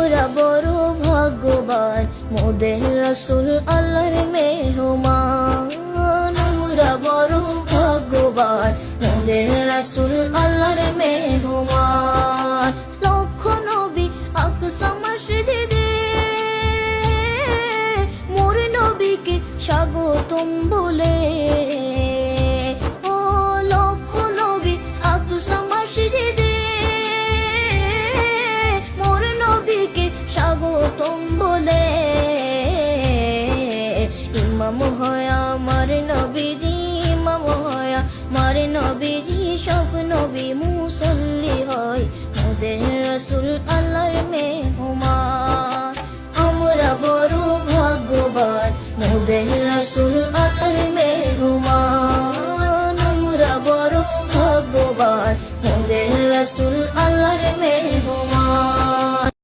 আমরা বড় ভাগ্যবান, মোদের রাসূল আল্লাহর মেহমান। আমরা বড় ভাগ্যবান, মোদের রাসূল আল্লাহর মেহমান। লক্ষ নবী আকসা মসজিদে মোর নবীকে স্বাগতম বলে। ও লক্ষ নবী আকসা মসজিদে মোর নবীকে স্বাগতম বলে। ইমাম হয় আমার নবীজি, ইমাম হয় আমার নবীজি, সব নবী মুসল্লি হয়, মোদের রাসূল আল্লাহর মেহমান। আমরা বড় ভাগ্যবান, মোদের রাসূল আল্লাহর মেহমান। আমরা বড় ভাগ্যবান, মোদের রাসূল